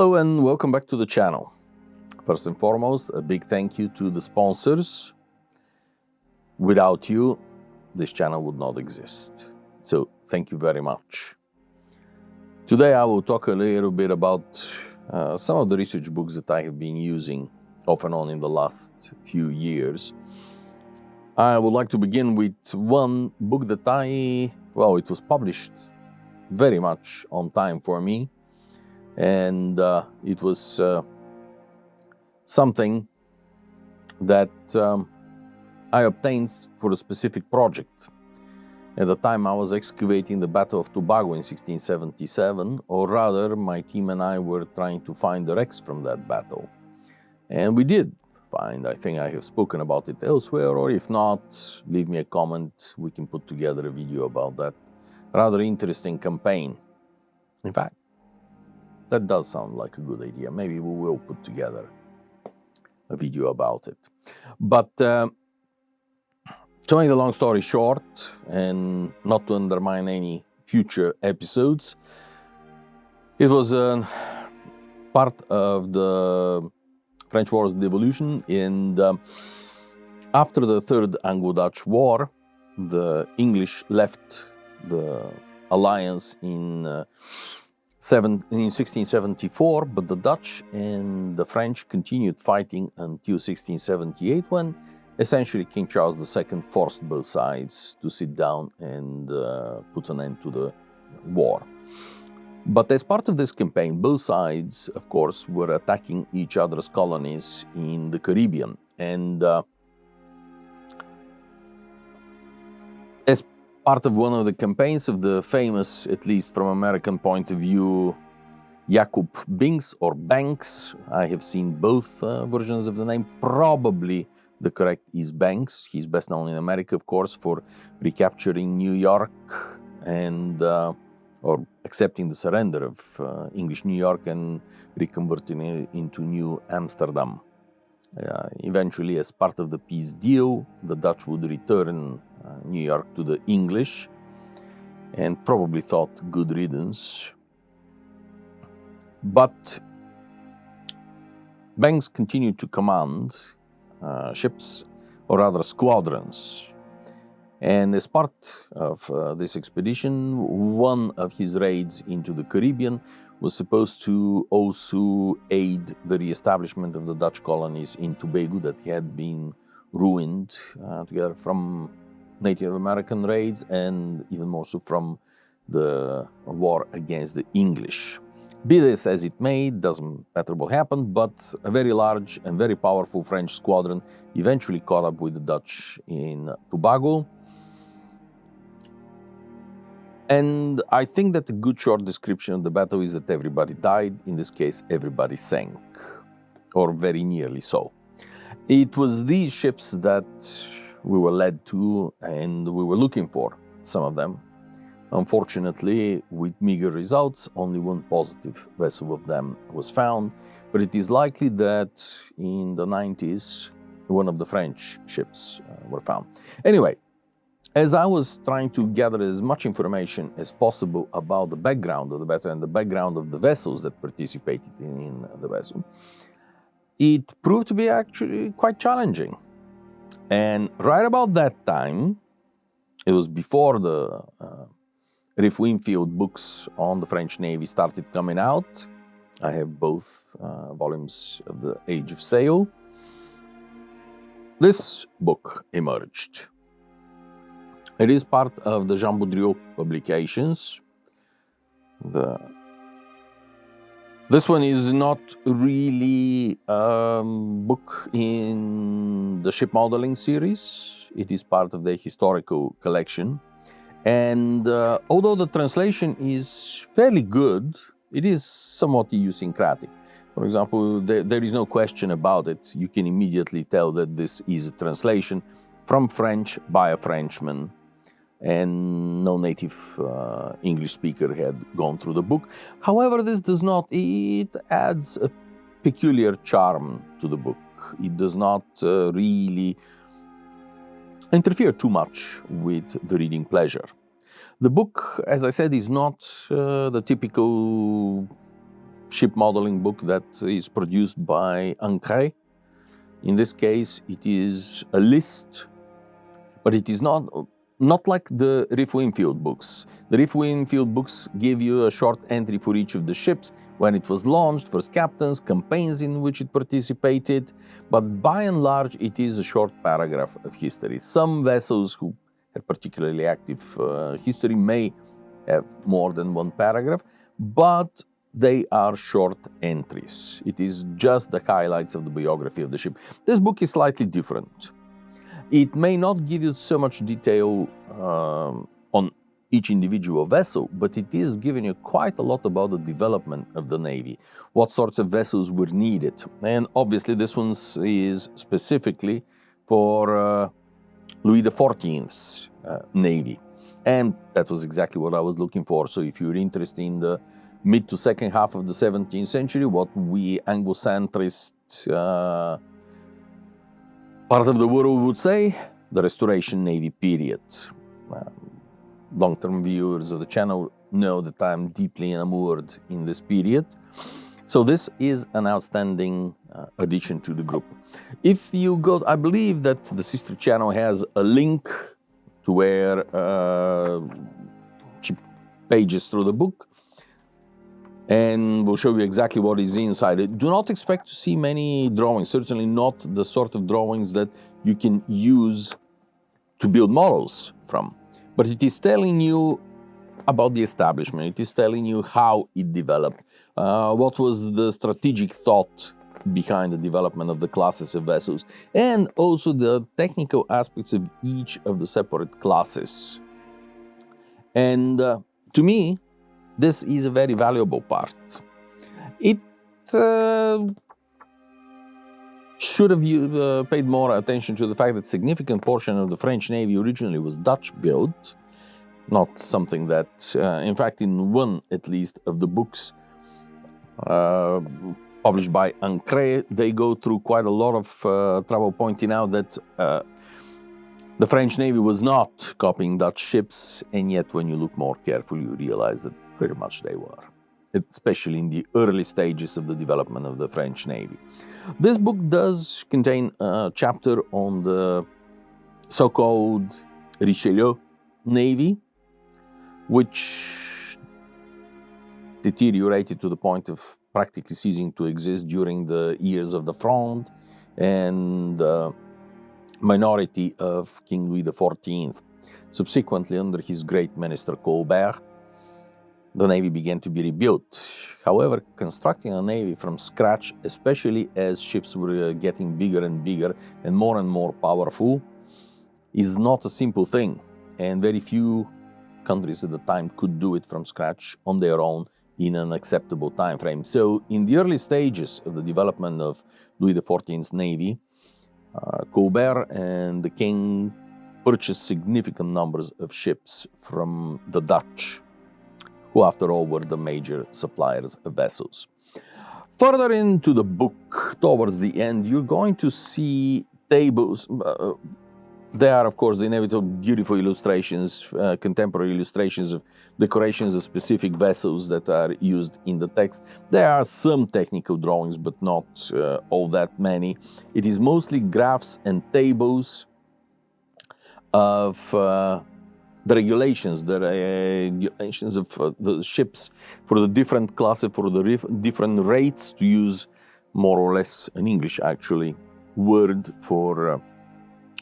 Hello and welcome back to the channel. First and foremost, a big thank you to the sponsors. Without you, this channel would not exist. So thank you very much. Today I will talk a little bit about some of the research books that I have been using off and on in the last few years. I would like to begin with one book that it was published very much on time for me. And it was something that I obtained for a specific project. At the time I was excavating the Battle of Tobago in 1677, or rather my team and I were trying to find the wrecks from that battle. And we did find, I think I have spoken about it elsewhere, or if not, leave me a comment, we can put together a video about that rather interesting campaign. In fact, that does sound like a good idea. Maybe we will put together a video about it. But to make the long story short, and not to undermine any future episodes, it was part of the French War's devolution. And after the Third Anglo-Dutch War, the English left the alliance in 1674, but the Dutch and the French continued fighting until 1678, when essentially King Charles II forced both sides to sit down and put an end to the war. But as part of this campaign, both sides, of course, were attacking each other's colonies in the Caribbean. And as part of one of the campaigns of the famous, at least from American point of view, Jacob Binks or Banks. I have seen both versions of the name. Probably the correct is Banks. He's best known in America, of course, for recapturing New York and or accepting the surrender of English New York and reconverting it into New Amsterdam. Eventually, as part of the peace deal, the Dutch would return New York to the English, and probably thought good riddance. But Banks continued to command ships, or rather squadrons. And as part of this expedition, one of his raids into the Caribbean was supposed to also aid the re-establishment of the Dutch colonies in Tobago that had been ruined together from Native American raids and even more so from the war against the English. Be this as it may, doesn't matter what happened, but a very large and very powerful French squadron eventually caught up with the Dutch in Tobago. And I think that a good short description of the battle is that everybody died. In this case, everybody sank, or very nearly so. It was these ships that we were led to, and we were looking for some of them. Unfortunately, with meager results, only one positive vessel of them was found, but it is likely that in the 90s, one of the French ships were found. Anyway, as I was trying to gather as much information as possible about the background of the battle and the background of the vessels that participated in the vessel, it proved to be actually quite challenging. And right about that time, it was before the Riff Winfield books on the French Navy started coming out. I have both volumes of The Age of Sail. This book emerged. It is part of the Jean Boudriot publications. This one is not really a book in the shipmodeling series. It is part of the historical collection. And although the translation is fairly good, it is somewhat idiosyncratic. For example, there is no question about it. You can immediately tell that this is a translation from French by a Frenchman, and no native English speaker had gone through the book. However, this does not, it adds a peculiar charm to the book. It does not really interfere too much with the reading pleasure. The book, as I said, is not the typical ship modeling book that is produced by Ancre. In this case, it is a list, but it is not like the Riff Winfield books. The Riff Winfield books give you a short entry for each of the ships, when it was launched, first captains, campaigns in which it participated, but by and large it is a short paragraph of history. Some vessels who have particularly active history may have more than one paragraph, but they are short entries. It is just the highlights of the biography of the ship. This book is slightly different. It may not give you so much detail on each individual vessel, but it is giving you quite a lot about the development of the Navy, what sorts of vessels were needed. And obviously this one is specifically for Louis XIV's Navy. And that was exactly what I was looking for. So if you're interested in the mid to second half of the 17th century, what we Anglo-centrist part of the world would say, the Restoration Navy period. Long-term viewers of the channel know that I'm deeply enamored in this period. So this is an outstanding addition to the group. If you go, I believe that the sister channel has a link to where pages through the book, and we'll show you exactly what is inside. Do not expect to see many drawings, certainly not the sort of drawings that you can use to build models from. But it is telling you about the establishment, it is telling you how it developed, what was the strategic thought behind the development of the classes of vessels, and also the technical aspects of each of the separate classes. And to me, this is a very valuable part. It should have paid more attention to the fact that a significant portion of the French Navy originally was Dutch-built, not something that, in fact, in one at least of the books published by Ancre, they go through quite a lot of trouble pointing out that the French Navy was not copying Dutch ships, and yet when you look more carefully, you realize that pretty much they were, especially in the early stages of the development of the French Navy. This book does contain a chapter on the so-called Richelieu Navy, which deteriorated to the point of practically ceasing to exist during the years of the Fronde and the minority of King Louis XIV. Subsequently, under his great minister Colbert, the Navy began to be rebuilt. However, constructing a Navy from scratch, especially as ships were getting bigger and bigger and more powerful, is not a simple thing. And very few countries at the time could do it from scratch on their own in an acceptable time frame. So, in the early stages of the development of Louis XIV's Navy, Colbert and the king purchased significant numbers of ships from the Dutch, who after all were the major suppliers of vessels. Further into the book, towards the end, you're going to see tables. There are, of course, the inevitable beautiful illustrations, contemporary illustrations of decorations of specific vessels that are used in the text. There are some technical drawings, but not all that many. It is mostly graphs and tables of the regulations of the ships for the different classes, for the different rates, to use more or less an English, actually, word for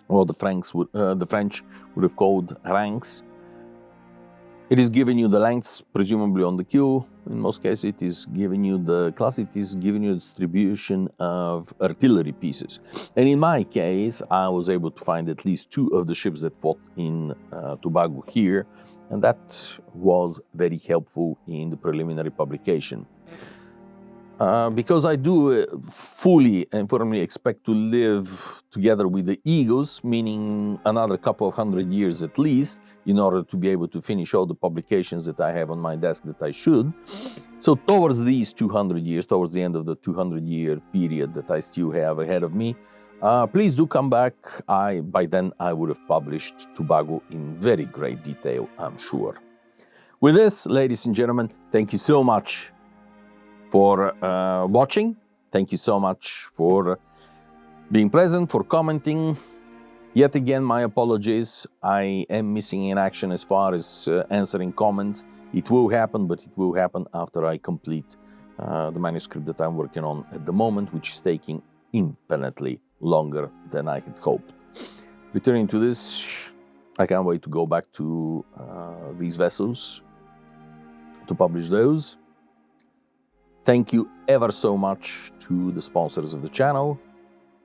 what the French would have called ranks. It is giving you the lengths, presumably on the keel. In most cases, it is giving you the class, it is giving you the distribution of artillery pieces. And in my case, I was able to find at least 2 of the ships that fought in Tobago here, and that was very helpful in the preliminary publication. Because I do fully and firmly expect to live together with the Eagles, meaning another couple of 100 years at least, in order to be able to finish all the publications that I have on my desk that I should. So towards these 200 years, towards the end of the 200-year period that I still have ahead of me, please do come back. By then I would have published Tobago in very great detail, I'm sure. With this, ladies and gentlemen, thank you so much for watching. Thank you so much for being present, for commenting. Yet again, my apologies. I am missing in action as far as answering comments. It will happen, but it will happen after I complete the manuscript that I'm working on at the moment, which is taking infinitely longer than I had hoped. Returning to this, I can't wait to go back to these vessels to publish those. Thank you ever so much to the sponsors of the channel,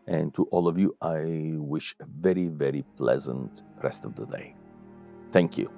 and to all of you, I wish a very, very pleasant rest of the day. Thank you.